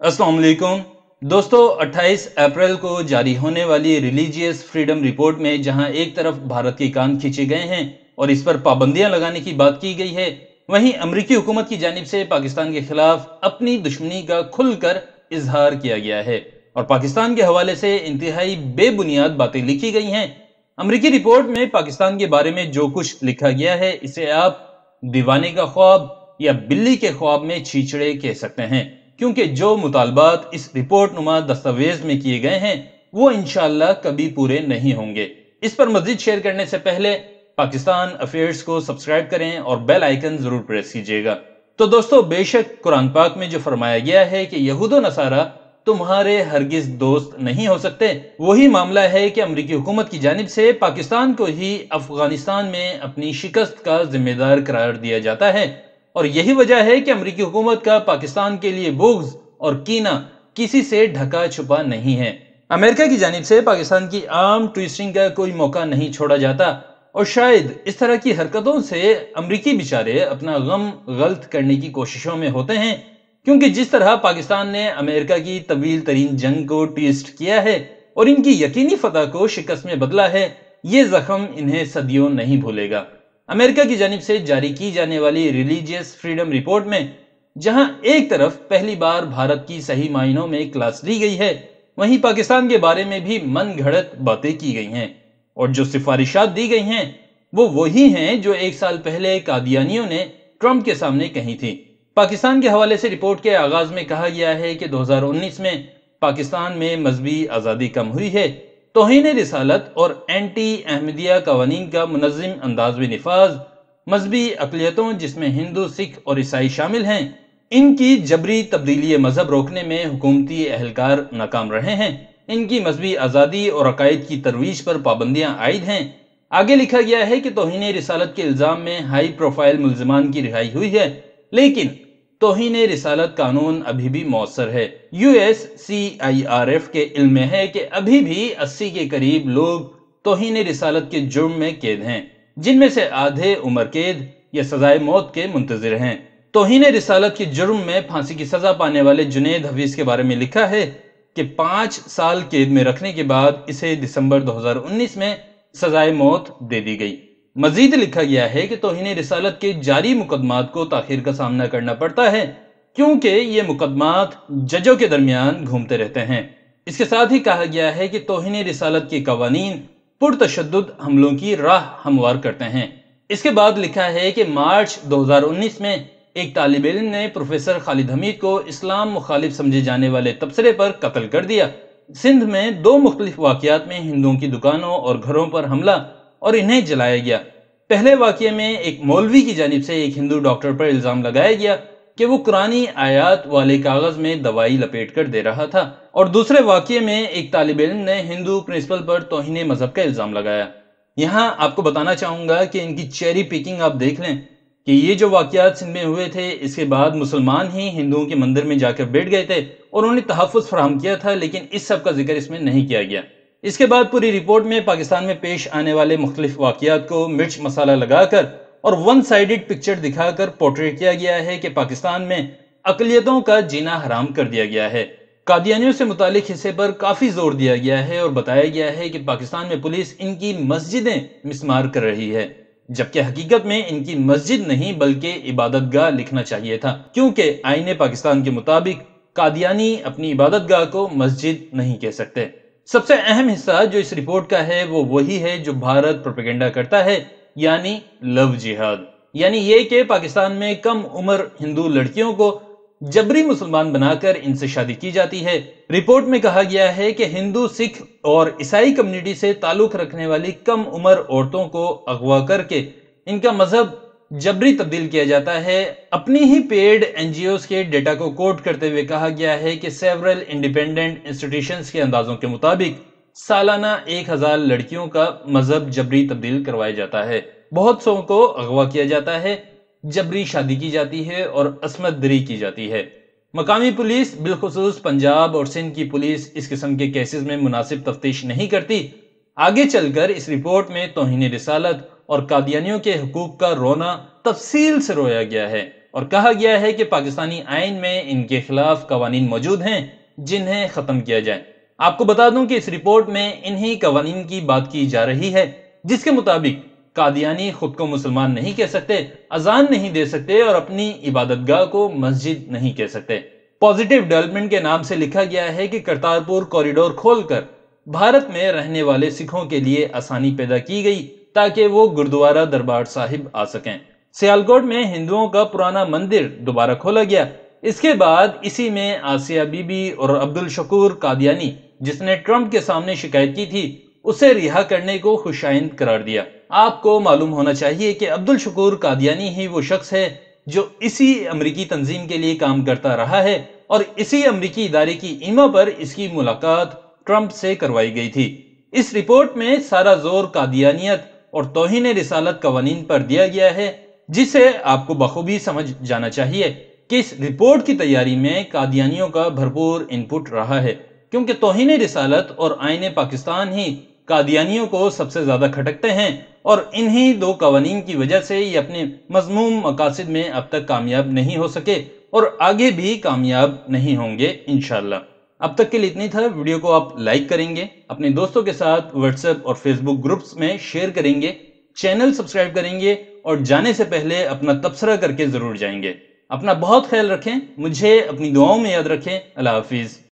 अस्सलाम वालेकुम दोस्तों, 28 अप्रैल को जारी होने वाली रिलीजियस फ्रीडम रिपोर्ट में जहां एक तरफ भारत के कान खींचे गए हैं और इस पर पाबंदियां लगाने की बात की गई है, वहीं अमेरिकी हुकूमत की जानिब से पाकिस्तान के खिलाफ अपनी दुश्मनी का खुलकर इजहार किया गया है और पाकिस्तान के हवाले से इंतहाई बेबुनियाद बातें लिखी गई हैं। अमेरिकी रिपोर्ट में पाकिस्तान के बारे में जो कुछ लिखा गया है, इसे आप दीवाने का ख्वाब या बिल्ली के ख्वाब में छींचड़े कह सकते हैं, क्योंकि जो मुतालबात इस रिपोर्ट नुमा दस्तावेज में किए गए हैं वो इंशाअल्लाह कभी पूरे नहीं होंगे। इस पर मजीद शेयर करने से पहले पाकिस्तान अफेयर्स को सब्सक्राइब करें और बेल आइकन जरूर प्रेस कीजिएगा। तो दोस्तों, बेशक कुरान पाक में जो फरमाया गया है कि यहूद नसारा तुम्हारे हरगिज दोस्त नहीं हो सकते, वही मामला है कि अमेरिकी हुकूमत की जानिब से पाकिस्तान को ही अफगानिस्तान में अपनी शिकस्त का जिम्मेदार करार दिया जाता है और यही वजह है कि अमेरिकी हुकूमत का पाकिस्तान के लिए बुग़्ज़ और कीना किसी से ढका छुपा नहीं है। अमेरिका की जानिब से पाकिस्तान की आर्म ट्विस्टिंग का कोई मौका नहीं छोड़ा जाता और शायद इस तरह की हरकतों से अमेरिकी बेचारे अपना गम गल्त करने की कोशिशों में होते हैं, क्योंकि जिस तरह पाकिस्तान ने अमेरिका की तवील तरीन जंग को ट्विस्ट किया है और इनकी यकीनी फतह को शिकस्त में बदला है, ये जख्म इन्हें सदियों नहीं भूलेगा। अमेरिका की जानिब से जारी की जाने वाली रिलीजियस फ्रीडम रिपोर्ट में जहां एक तरफ पहली बार भारत की सही मायनों में क्लास ली गई है, वहीं पाकिस्तान के बारे में भी मन घड़त बातें की गई हैं और जो सिफारिशात दी गई हैं वो वही हैं जो एक साल पहले कादियानियों ने ट्रंप के सामने कही थी। पाकिस्तान के हवाले से रिपोर्ट के आगाज में कहा गया है कि 2019 में पाकिस्तान में मजहबी आज़ादी कम हुई है, तौहीन रिसालत और एंटी अहमदिया कवानीन का मुनज़्ज़म अंदाज में निफाज, मजहबी अक़लियतों जिसमें हिंदू, सिख और ईसाई शामिल हैं, इनकी जबरी तब्दीली मजहब रोकने में हुकूमती एहलकार नाकाम रहे हैं, इनकी मजहबी आज़ादी और अकायद की तरवीज पर पाबंदियां आयद हैं। आगे लिखा गया है कि तौहीन रिसालत के इल्ज़ाम में हाई प्रोफाइल मुल्ज़िमान की रिहाई हुई है, लेकिन तौहीन रिसालत कानून अभी भी मौसर है। USCIRF के इल्म में है कि अभी भी 80 के करीब लोग तौहीन रिसालत के जुर्म में कैद हैं, जिनमें से आधे उम्र कैद या सजाए मौत के मुंतजिर हैं। तौहीन रिसालत के जुर्म में फांसी की सजा पाने वाले जुनैद हफीज के बारे में लिखा है कि 5 साल कैद में रखने के बाद इसे दिसंबर 2019 में सजाए मौत दे दी गई। मजीद लिखा गया है कि तौहीन रिसालत के जारी मुकदमात को ताखीर का सामना करना पड़ता है, क्योंकि ये मुकदमात जजों के दरमियान घूमते रहते हैं। इसके साथ ही कहा गया है कि तौहीन रिसालत के कवानीन पुरतशद्दुद हमलों की राह हमवार करते हैं। इसके बाद लिखा है कि मार्च 2019 में एक तालिब इल्म ने प्रोफेसर खालिद हमीद को इस्लाम मुखालिफ समझे जाने वाले तबसरे पर कत्ल कर दिया। सिंध में 2 मुख्तलिफ वाक़यात में हिंदुओं की दुकानों और घरों पर हमला और इन्हें जलाया गया। पहले वाक़ये में एक मौलवी की जानिब से एक हिंदू डॉक्टर पर इल्ज़ाम लगाया गया कि वो कुरानी आयात वाले कागज में दवाई लपेट कर दे रहा था और दूसरे वाक़ये में एक तालिब इल्म ने हिंदू प्रिंसिपल पर तौहीन मजहब का इल्ज़ाम लगाया। यहाँ आपको बताना चाहूंगा कि इनकी चेरी पिकिंग आप देख लें कि ये जो वाक़यात सिंध में हुए थे, इसके बाद मुसलमान ही हिंदुओं के मंदिर में जाकर बैठ गए थे और उन्हें तहफ़्फ़ुज़ फराहम किया था, लेकिन इस सब का जिक्र इसमें नहीं किया गया। इसके बाद पूरी रिपोर्ट में पाकिस्तान में पेश आने वाले मुख्तलिफ वाक़यात को मिर्च मसाला लगाकर और वन साइडेड पिक्चर दिखाकर पोर्ट्रेट किया गया है कि पाकिस्तान में अक़लियतों का जीना हराम कर दिया गया है। कादियानियों से मुतालिक हिस्से पर काफ़ी जोर दिया गया है और बताया गया है कि पाकिस्तान में पुलिस इनकी मस्जिदें मिसमार कर रही है, जबकि हकीकत में इनकी मस्जिद नहीं बल्कि इबादतगाह लिखना चाहिए था, क्योंकि आईने पाकिस्तान के मुताबिक कादियानी अपनी इबादतगाह को मस्जिद नहीं कह सकते। सबसे अहम हिस्सा जो इस रिपोर्ट का है वो वही है जो भारत प्रोपेगेंडा करता है, यानी लव जिहाद, यानी ये कि पाकिस्तान में कम उम्र हिंदू लड़कियों को जबरी मुसलमान बनाकर इनसे शादी की जाती है। रिपोर्ट में कहा गया है कि हिंदू, सिख और ईसाई कम्युनिटी से ताल्लुक रखने वाली कम उम्र औरतों को अगवा करके इनका मजहब जबरी तब्दील किया जाता है। अपनी ही पेड NGOs के डेटा को कोट करते हुए कहा गया है कि सेवरल इंडिपेंडेंट इंस्टीट्यूशंस के अंदाजों के मुताबिक सालाना 1000 लड़कियों का मजहब जबरी तब्दील करवाया जाता है। बहुत सौ को अगवा किया जाता है, जबरी शादी की जाती है और अस्मत दरी की जाती है। मकामी पुलिस, बिलखुसूस पंजाब और सिंध की पुलिस इस किस्म के केसेस में मुनासिब तफ्तीश नहीं करती। आगे चलकर इस रिपोर्ट में तौहीन रिसालत और कादियानियों के हुकूक का रोना तफसील से रोया गया है اور کہا گیا ہے کہ پاکستانی آئین میں ان کے خلاف قوانین موجود ہیں جنہیں ختم کیا جائے۔ آپ کو بتا دوں کہ اس رپورٹ میں انہی قوانین کی بات کی جا رہی ہے جس کے مطابق قادیانی خود کو مسلمان نہیں کہہ سکتے، اذان نہیں دے سکتے اور اپنی عبادت گاہ کو مسجد نہیں کہہ سکتے۔ پازیٹیو ڈیولپمنٹ کے نام سے لکھا گیا ہے کہ کرتارپور کوریڈور کھول کر بھارت میں رہنے والے سکھوں کے لیے آسانی پیدا کی گئی تاکہ وہ گردوارہ دربار صاحب آ سکیں۔ سیالکوٹ میں ہندوؤں کا پرانا مندر دوبارہ کھولا گیا۔ اس کے بعد اسی میں آسیہ بی بی اور عبد الشکور قادیانی جس نے ٹرمپ کے سامنے شکایت کی تھی اسے رہا کرنے کو خوش آئند قرار دیا۔ آپ کو معلوم ہونا چاہیے کہ عبد الشکور قادیانی ہی وہ شخص ہے جو اسی امریکی تنظیم کے لیے کام کرتا رہا ہے اور اسی امریکی ادارے کی ایما پر اس کی ملاقات ٹرمپ سے کروائی گئی تھی۔ اس رپورٹ میں سارا زور قادیانیت اور توہین رسالت قوانین پر دیا گیا ہے، جسے آپ کو بخوبی سمجھ جانا چاہیے کہ اس رپورٹ کی تیاری میں قادیانیوں کا بھرپور انپٹ رہا ہے، کیونکہ توہین رسالت اور آئین پاکستان ہی قادیانیوں کو سب سے زیادہ کھٹکتے ہیں اور انہی دو قوانین کی وجہ سے یہ اپنے مذموم مقاصد میں اب تک کامیاب نہیں ہو سکے اور آگے بھی کامیاب نہیں ہوں گے انشاءاللہ۔ اب تک کے لیے اتنی تھا۔ ویڈیو کو آپ لائک کریں گے، اپنے دوستوں کے ساتھ واٹس ایپ اور فیس بک گروپس میں شیئر کریں گے، چینل سبسکرائب کریں گے اور جانے سے پہلے اپنا تبصرہ کر کے ضرور جائیں گے۔ اپنا بہت خیال رکھیں، مجھے اپنی دعاؤں میں یاد رکھیں۔ اللہ حافظ۔